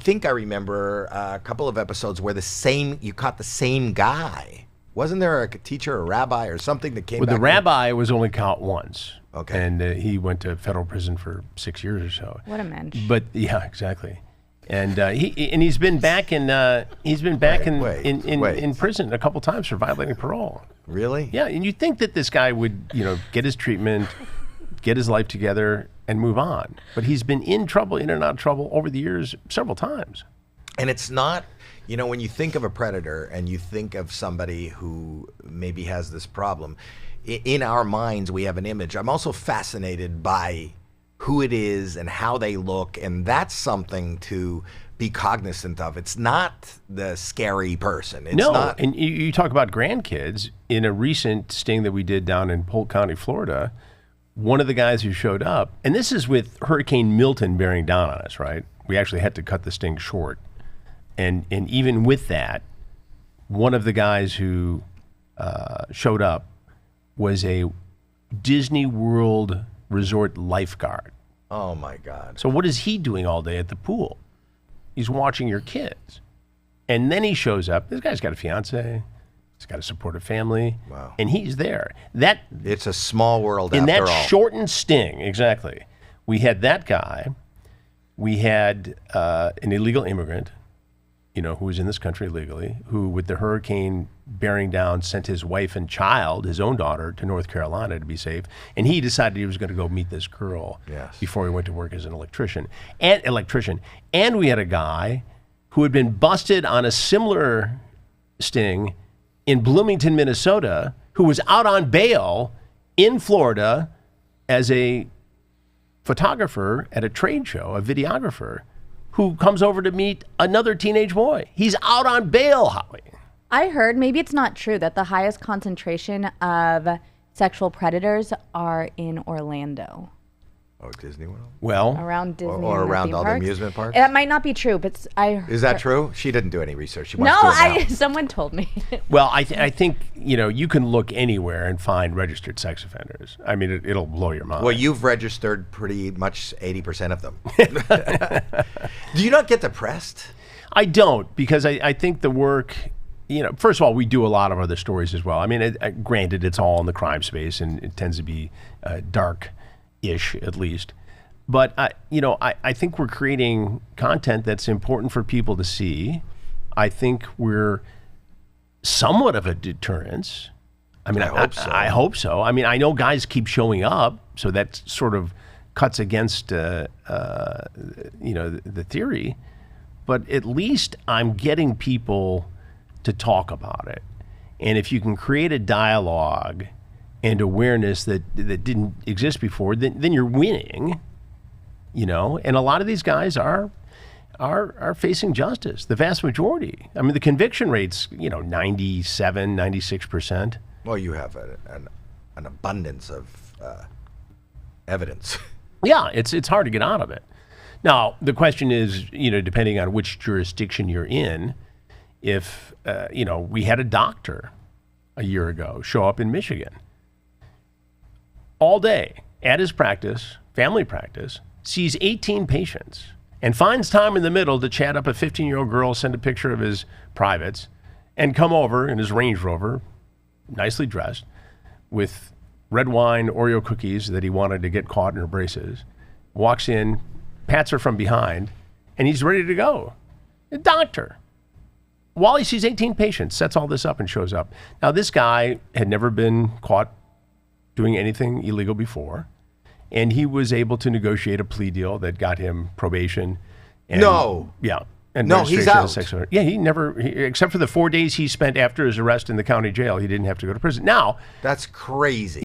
think I remember a couple of episodes where you caught the same guy. Wasn't there a teacher, a rabbi, or something that came back? The rabbi was only caught once. Okay. And he went to federal prison for 6 years or so. What a mensch. But yeah, exactly. And he's been back in in prison a couple times for violating parole. Really? Yeah, and you'd think that this guy would, get his treatment, get his life together, and move on. But he's been in and out of trouble over the years several times. And it's not, when you think of a predator and you think of somebody who maybe has this problem, in our minds we have an image. I'm also fascinated by who it is and how they look, and that's something to be cognizant of. It's not the scary person. It's not. And you talk about grandkids. In a recent sting that we did down in Polk County, Florida, one of the guys who showed up, and this is with Hurricane Milton bearing down on us, right? We actually had to cut the sting short. And even with that, one of the guys who showed up was a Disney World Resort lifeguard. Oh, my God. So what is he doing all day at the pool? He's watching your kids. And then he shows up. This guy's got a fiance. He's got a supportive family. Wow. And he's there. It's a small world after all. In that shortened sting, exactly. We had that guy. We had an illegal immigrant, who was in this country illegally, who, with the hurricane bearing down, sent his wife and child, his own daughter, to North Carolina to be safe. And he decided he was going to go meet this girl before he went to work as an electrician. And we had a guy who had been busted on a similar sting in Bloomington, Minnesota, who was out on bail in Florida as a photographer at a trade show, a videographer, who comes over to meet another teenage boy. He's out on bail, Howie. I heard, maybe it's not true, that the highest concentration of sexual predators are in Orlando. Oh, Disney World? Well, around Disney or around all the parks. amusement parks? That might not be true, but Is that true? She didn't do any research. She no, wants to do it now. someone told me. Well, I think, you can look anywhere and find registered sex offenders. I mean, it'll blow your mind. Well, you've registered pretty much 80% of them. Do you not get depressed? I don't, because I think the work, first of all, we do a lot of other stories as well. I mean, granted, it's all in the crime space, and it tends to be dark-ish, at least. But, I think we're creating content that's important for people to see. I think we're somewhat of a deterrence. I mean, I hope so. I mean, I know guys keep showing up, so that sort of cuts against, the theory. But at least I'm getting people to talk about it. And if you can create a dialogue and awareness that didn't exist before, then you're winning, And a lot of these guys are facing justice, the vast majority. I mean, the conviction rate's, 97, 96%. Well, you have an abundance of evidence. Yeah, it's hard to get out of it. Now, the question is, depending on which jurisdiction you're in, if, we had a doctor a year ago show up in Michigan all day at his practice, family practice, sees 18 patients, and finds time in the middle to chat up a 15-year-old girl, send a picture of his privates, and come over in his Range Rover, nicely dressed, with red wine, Oreo cookies that he wanted to get caught in her braces, walks in, pats her from behind, and he's ready to go. A doctor. While he sees 18 patients, sets all this up and shows up. Now, this guy had never been caught doing anything illegal before, and he was able to negotiate a plea deal that got him probation. And, no. Yeah. And no, he's out. Yeah, except for the 4 days he spent after his arrest in the county jail, he didn't have to go to prison. Now. That's crazy.